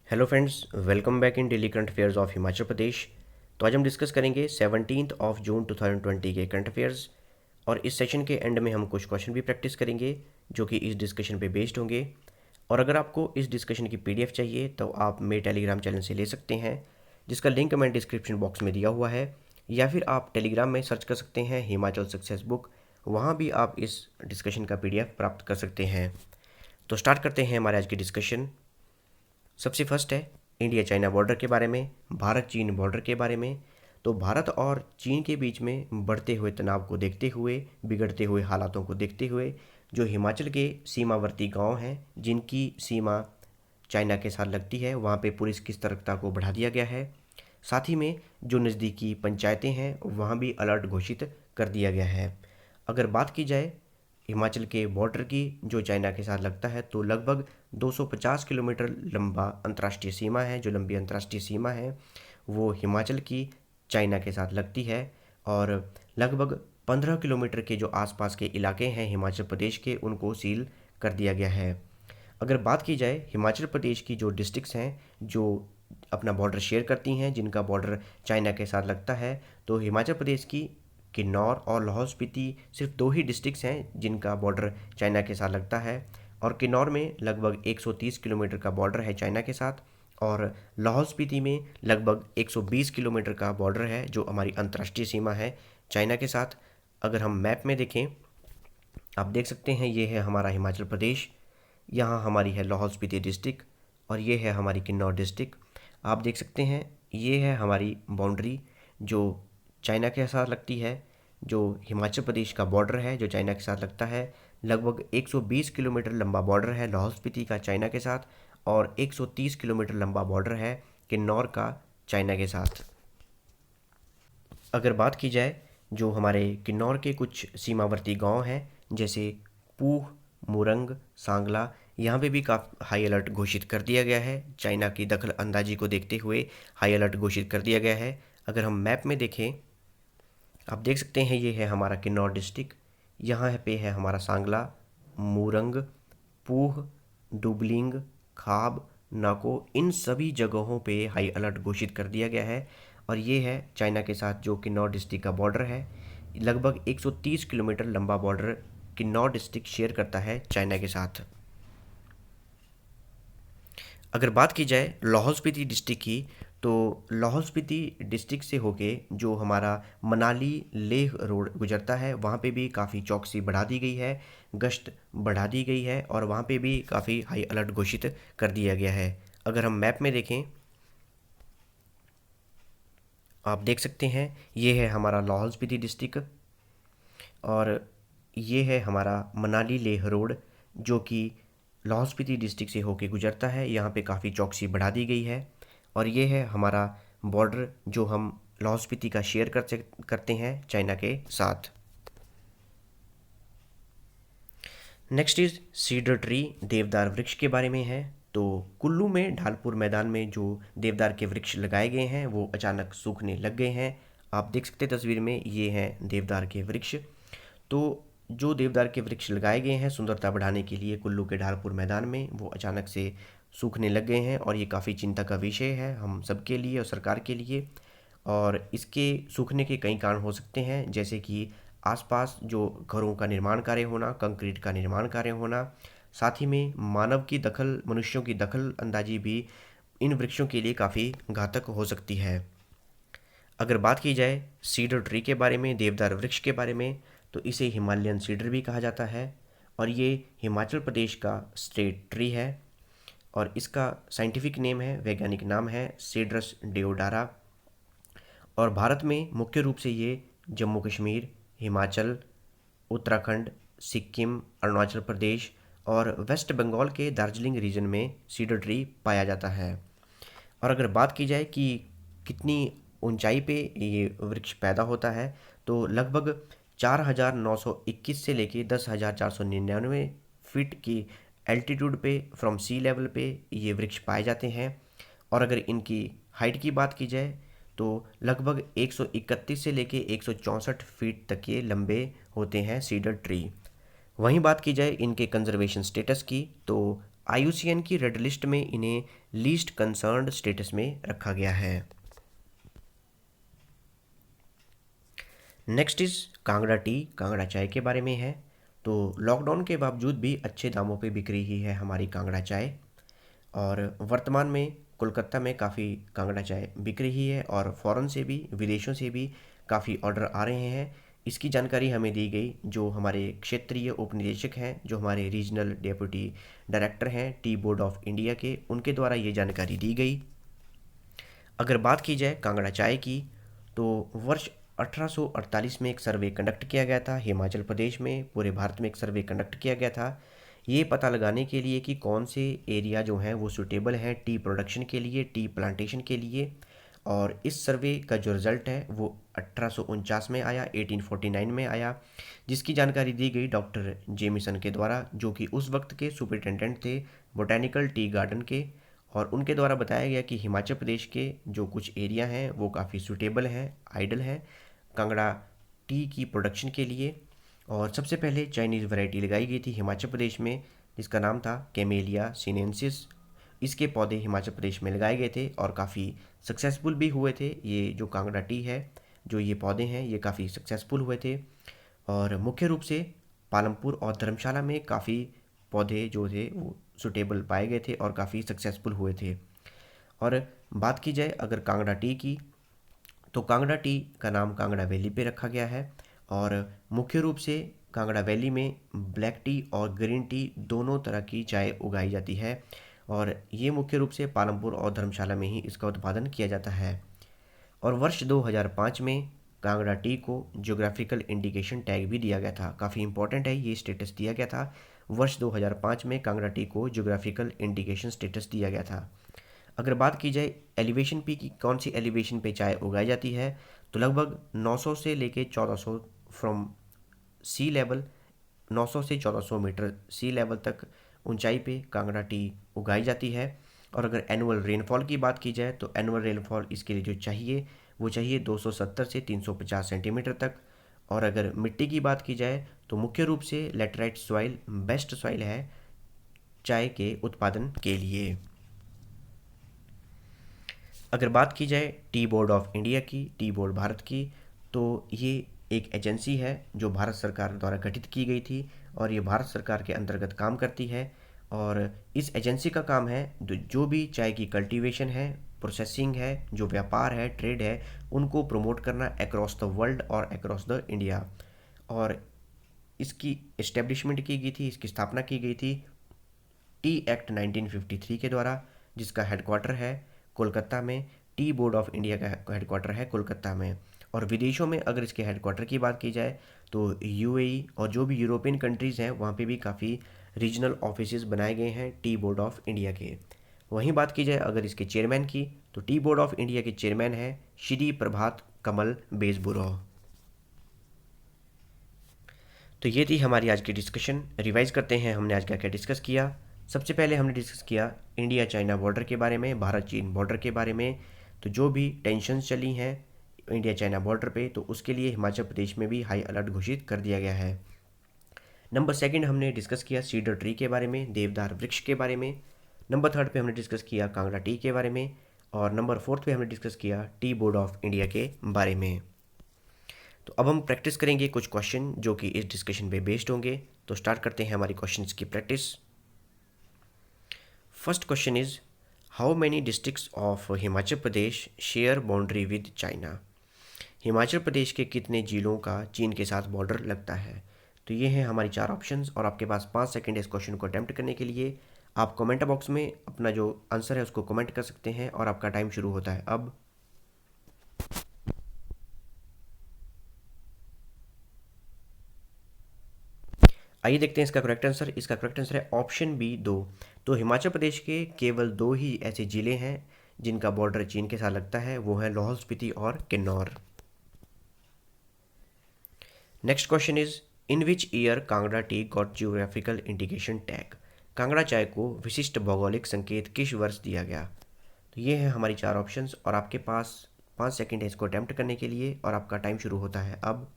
Hello friends, welcome back in daily current affairs of Himachal Pradesh. तो आज हम डिस्कस करेंगे 17 जून 2020 के करंट अफेयर्स। और इस सेशन के एंड में हम कुछ क्वेश्चन भी प्रैक्टिस करेंगे जो कि इस डिस्कशन पे बेस्ड होंगे। और अगर आपको इस डिस्कशन की पीडीएफ चाहिए तो आप मेरे टेलीग्राम चैनल से ले सकते हैं, जिसका लिंक मैं डिस्क्रिप्शन बॉक्स में दिया हुआ है, या फिर आप टेलीग्राम में सर्च कर सकते हैं हिमाचल सक्सेस बुक। वहाँ भी आप इस डिस्कशन का पीडीएफ प्राप्त कर सकते हैं। तो स्टार्ट करते हैं हमारे आज की डिस्कशन। सबसे फर्स्ट है इंडिया चाइना बॉर्डर के बारे में, भारत चीन बॉर्डर के बारे में। तो भारत और चीन के बीच में बढ़ते हुए तनाव को देखते हुए, बिगड़ते हुए हालातों को देखते हुए, जो हिमाचल के सीमावर्ती गांव हैं जिनकी सीमा चाइना के साथ लगती है, वहाँ पे पुलिस की सतर्कता को बढ़ा दिया गया है। साथ ही में जो नज़दीकी पंचायतें हैं वहाँ भी अलर्ट घोषित कर दिया गया है। अगर बात की जाए हिमाचल के बॉर्डर की जो चाइना के साथ लगता है, तो लगभग 250 किलोमीटर लंबा अंतर्राष्ट्रीय सीमा है। जो लंबी अंतर्राष्ट्रीय सीमा है वो हिमाचल की चाइना के साथ लगती है। और लगभग 15 किलोमीटर के जो आसपास के इलाके हैं हिमाचल प्रदेश के, उनको सील कर दिया गया है। अगर बात की जाए हिमाचल प्रदेश की जो डिस्ट्रिक्ट्स हैं जो अपना बॉर्डर शेयर करती हैं, जिनका बॉर्डर चाइना के साथ लगता है, तो हिमाचल प्रदेश की किन्नौर और लाहौल स्पीति सिर्फ दो ही डिस्ट्रिक्ट्स हैं जिनका बॉर्डर चाइना के साथ लगता है। और किन्नौर में लगभग 130 किलोमीटर का बॉर्डर है चाइना के साथ, और लाहौल स्पीति में लगभग 120 किलोमीटर का बॉर्डर है जो हमारी अंतर्राष्ट्रीय सीमा है चाइना के साथ। अगर हम मैप में देखें, आप देख सकते हैं ये है हमारा हिमाचल प्रदेश, यहाँ हमारी है लाहौल स्पीति डिस्ट्रिक्ट, और ये है हमारी किन्नौर डिस्ट्रिक्ट। आप देख सकते हैं ये है हमारी बाउंड्री जो चाइना के साथ लगती है। जो हिमाचल प्रदेश का बॉर्डर है जो चाइना के साथ लगता है, लगभग 120 किलोमीटर लंबा बॉर्डर है लाहौल स्पीति का चाइना के साथ, और 130 किलोमीटर लंबा बॉर्डर है किन्नौर का चाइना के साथ। अगर बात की जाए जो हमारे किन्नौर के कुछ सीमावर्ती गांव हैं, जैसे पूह, मुरंग, सांगला, यहाँ पे भी काफ़ी हाई अलर्ट घोषित कर दिया गया है। चाइना की दखल अंदाजी को देखते हुए हाई अलर्ट घोषित कर दिया गया है। अगर हम मैप में देखें, आप देख सकते हैं ये है हमारा किन्नौर डिस्ट्रिक्ट, यहाँ पे है हमारा सांगला, मूरंग, पूह, डुबलिंग, खाब, नाको, इन सभी जगहों पे हाई अलर्ट घोषित कर दिया गया है। और ये है चाइना के साथ जो किन्नौर डिस्ट्रिक्ट का बॉर्डर है। लगभग 130 किलोमीटर लंबा बॉर्डर किन्नौर डिस्ट्रिक्ट शेयर करता है चाइना के साथ। अगर बात की जाए लाहौल स्पीति डिस्ट्रिक्ट की, तो लाहौल स्पीति डिस्ट्रिक्ट से होके जो हमारा मनाली लेह रोड गुजरता है, वहाँ पे भी काफ़ी चौकसी बढ़ा दी गई है, गश्त बढ़ा दी गई है, और वहाँ पे भी काफ़ी हाई अलर्ट घोषित कर दिया गया है। अगर हम मैप में देखें, आप देख सकते हैं ये है हमारा लाहौल स्पीति डिस्ट्रिक्ट, और ये है हमारा मनाली लेह रोड जो कि लाहौल स्पीति डिस्ट्रिक्ट से होके गुजरता है। यहाँ पे काफ़ी चौकसी बढ़ा दी गई है। और ये है हमारा बॉर्डर जो हम लाहौल स्पीति का शेयर करते हैं चाइना के साथ। नेक्स्ट इज सीडर ट्री, देवदार वृक्ष के बारे में है। तो कुल्लू में ढालपुर मैदान में जो देवदार के वृक्ष लगाए गए हैं वो अचानक सूखने लग गए हैं। आप देख सकते हैं तस्वीर में, ये हैं देवदार के वृक्ष। तो जो देवदार के वृक्ष लगाए गए हैं सुंदरता बढ़ाने के लिए कुल्लू के ढालपुर मैदान में, वो अचानक से सूखने लग गए हैं, और ये काफ़ी चिंता का विषय है हम सबके लिए और सरकार के लिए। और इसके सूखने के कई कारण हो सकते हैं, जैसे कि आसपास जो घरों का निर्माण कार्य होना, कंक्रीट का निर्माण कार्य होना, साथ ही में मानव की दखल, मनुष्यों की दखल अंदाजी भी इन वृक्षों के लिए काफ़ी घातक हो सकती है। अगर बात की जाए सीडर ट्री के बारे में, देवदार वृक्ष के बारे में, तो इसे हिमालयन सीडर भी कहा जाता है, और ये हिमाचल प्रदेश का स्टेट ट्री है। और इसका साइंटिफिक नेम है, वैज्ञानिक नाम है सीड्रस डिओडारा। और भारत में मुख्य रूप से ये जम्मू कश्मीर, हिमाचल, उत्तराखंड, सिक्किम, अरुणाचल प्रदेश और वेस्ट बंगाल के दार्जिलिंग रीजन में सीडर ट्री पाया जाता है। और अगर बात की जाए कि कितनी ऊंचाई पे ये वृक्ष पैदा होता है, तो लगभग 4,921 से लेके 10,499 फीट की एल्टीट्यूड पे फ्रॉम सी लेवल पे ये वृक्ष पाए जाते हैं। और अगर इनकी हाइट की बात की जाए तो लगभग 131 से लेके 164 फीट तक ये लंबे होते हैं सीडर ट्री। वहीं बात की जाए इनके कंजर्वेशन स्टेटस की, तो IUCN की रेड लिस्ट में इन्हें लीस्ट कंसर्न्ड स्टेटस में रखा गया है। Next is Kangra T, Kangra चाय के बारे में है। तो लॉकडाउन के बावजूद भी अच्छे दामों पे बिक रही है हमारी कांगड़ा चाय, और वर्तमान में कोलकाता में काफ़ी कांगड़ा चाय बिक रही है और फ़ॉरेन से भी, विदेशों से भी काफ़ी ऑर्डर आ रहे हैं। इसकी जानकारी हमें दी गई जो हमारे क्षेत्रीय उपनिदेशक हैं, जो हमारे रीजनल डेप्यूटी डायरेक्टर हैं टी बोर्ड ऑफ इंडिया के, उनके द्वारा ये जानकारी दी गई। अगर बात की जाए कांगड़ा चाय की, तो वर्ष 1848 में एक सर्वे कंडक्ट किया गया था हिमाचल प्रदेश में, पूरे भारत में एक सर्वे कंडक्ट किया गया था ये पता लगाने के लिए कि कौन से एरिया जो हैं वो सूटेबल हैं टी प्रोडक्शन के लिए, टी प्लांटेशन के लिए। और इस सर्वे का जो रिज़ल्ट है वो 1849 में आया, 1849 में आया, जिसकी जानकारी दी गई डॉक्टर जेमिसन के द्वारा, जो कि उस वक्त के सुपरिटेंडेंट थे बोटैनिकल टी गार्डन के। और उनके द्वारा बताया गया कि हिमाचल प्रदेश के जो कुछ एरिया हैं वो काफ़ी सूटेबल हैं, आइडल हैं कांगड़ा टी की प्रोडक्शन के लिए। और सबसे पहले चाइनीज़ वैरायटी लगाई गई थी हिमाचल प्रदेश में, जिसका नाम था कैमेलिया सीनेंसिस। इसके पौधे हिमाचल प्रदेश में लगाए गए थे और काफ़ी सक्सेसफुल भी हुए थे। ये जो कांगड़ा टी है, जो ये पौधे हैं, ये काफ़ी सक्सेसफुल हुए थे। और मुख्य रूप से पालमपुर और धर्मशाला में काफ़ी पौधे जो थे वो सूटेबल पाए गए थे और काफ़ी सक्सेसफुल हुए थे। और बात की जाए अगर कांगड़ा टी की, तो कांगड़ा टी का नाम कांगड़ा वैली पे रखा गया है। और मुख्य रूप से कांगड़ा वैली में ब्लैक टी और ग्रीन टी दोनों तरह की चाय उगाई जाती है, और ये मुख्य रूप से पालमपुर और धर्मशाला में ही इसका उत्पादन किया जाता है। और वर्ष 2005 में कांगड़ा टी को ज्योग्राफिकल इंडिकेशन टैग भी दिया गया था। काफ़ी इंपॉर्टेंट है, ये स्टेटस दिया गया था। वर्ष 2005 में कांगड़ा टी को ज्योग्राफिकल इंडिकेशन स्टेटस दिया गया था। अगर बात की जाए एलिवेशन पे की, कौन सी एलिवेशन पे चाय उगाई जाती है, तो लगभग 900 से लेके 1400 फ्रॉम सी लेवल, 900 से 1400 मीटर सी लेवल तक ऊंचाई पे कांगड़ा टी उगाई जाती है। और अगर एनुअल रेनफॉल की बात की जाए तो एनुअल रेनफॉल इसके लिए जो चाहिए वो चाहिए 270 से 350 सेंटीमीटर तक। और अगर मिट्टी की बात की जाए तो मुख्य रूप से लेटराइट सॉइल बेस्ट सॉइल है चाय के उत्पादन के लिए। अगर बात की जाए टी बोर्ड ऑफ इंडिया की, टी बोर्ड भारत की, तो ये एक एजेंसी है जो भारत सरकार द्वारा गठित की गई थी और ये भारत सरकार के अंतर्गत काम करती है। और इस एजेंसी का काम है जो भी चाय की कल्टीवेशन है, प्रोसेसिंग है, जो व्यापार है, ट्रेड है, उनको प्रमोट करना अक्रॉस द वर्ल्ड और अक्रॉस द इंडिया। और इसकी इस्टेब्लिशमेंट की गई थी, इसकी स्थापना की गई थी टी एक्ट 1953 के द्वारा, जिसका हेडक्वार्टर है कोलकाता में। टी बोर्ड ऑफ इंडिया का हेडक्वार्टर है कोलकाता में। और विदेशों में अगर इसके हेडक्वार्टर की बात की जाए तो यूएई और जो भी यूरोपियन कंट्रीज़ हैं वहाँ पे भी काफ़ी रीजनल ऑफिसेज बनाए गए हैं टी बोर्ड ऑफ इंडिया के। वहीं बात की जाए अगर इसके चेयरमैन की, तो टी बोर्ड ऑफ इंडिया के चेयरमैन हैं श्री प्रभात कमल बेजबुरो। तो ये थी हमारी आज की डिस्कशन। रिवाइज करते हैं हमने आज क्या क्या डिस्कस किया। सबसे पहले हमने डिस्कस किया इंडिया चाइना बॉर्डर के बारे में, भारत चीन बॉर्डर के बारे में। तो जो भी टेंशन्स चली हैं इंडिया चाइना बॉर्डर पे, तो उसके लिए हिमाचल प्रदेश में भी हाई अलर्ट घोषित कर दिया गया है। नंबर सेकंड हमने डिस्कस किया सीडर ट्री के बारे में, देवदार वृक्ष के बारे में। नंबर थर्ड पे हमने डिस्कस किया कांगड़ा टी के बारे में। और नंबर फोर्थ पे हमने डिस्कस किया टी बोर्ड ऑफ इंडिया के बारे में। तो अब हम प्रैक्टिस करेंगे कुछ क्वेश्चन जो कि इस डिस्कशन पे बेस्ड होंगे। तो स्टार्ट करते हैं हमारी क्वेश्चंस की practice. First question is how many districts of Himachal Pradesh share boundary with China. Himachal Pradesh के कितने जिलों का चीन के साथ बॉर्डर लगता है। तो ये हैं हमारी चार ऑप्शंस और आपके पास 5 सेकंड इस क्वेश्चन को अटेम्प्ट करने के लिए। आप कमेंट बॉक्स में अपना जो आंसर है उसको कमेंट कर सकते हैं और आपका टाइम शुरू होता है अब। आइए देखते हैं इसका करेक्ट आंसर। इसका करेक्ट आंसर है ऑप्शन बी 2। तो हिमाचल प्रदेश के केवल 2 ही ऐसे ज़िले हैं जिनका बॉर्डर चीन के साथ लगता है, वो है लाहौल स्पीति और Kinnaur. Next question is in which year Kangra T got geographical indication tag. Kangra चाय को विशिष्ट भौगोलिक संकेत किस वर्ष दिया गया। तो ये है हमारी चार ऑप्शंस और आपके पास 5 सेकंड है इसको अटेम्प्ट करने के लिए और आपका टाइम शुरू होता है अब।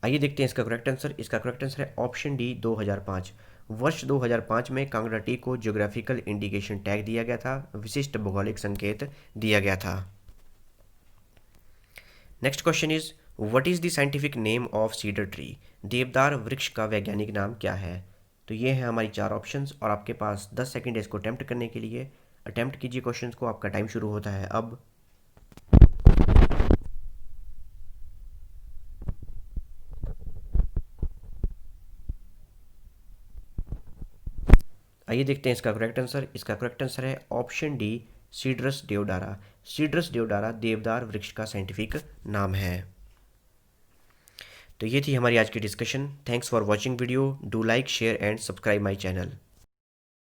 आइए देखते हैं इसका करेक्ट आंसर। इसका करेक्ट आंसर है ऑप्शन डी 2005। वर्ष 2005 में कांगड़ा टी को ज्योग्राफिकल इंडिकेशन टैग दिया गया था, विशिष्ट भौगोलिक संकेत दिया गया था। Next question is what is the scientific name of cedar tree? देवदार वृक्ष का वैज्ञानिक नाम क्या है? तो ये है हमारी चार ऑप्शंस और आपके पास 10 सेकंड है इसको अटेम्प्ट करने के लिए। अटेम्प्ट कीजिए क्वेश्चंस को, आपका टाइम शुरू होता है अब। आइए देखते हैं इसका करेक्ट आंसर। इसका करेक्ट आंसर है ऑप्शन डी सीड्रस देवडारा। सीड्रस देवडारा देवदार वृक्ष का साइंटिफिक नाम है। तो ये थी हमारी आज की discussion. Thanks for watching video. Do like, share and subscribe my channel.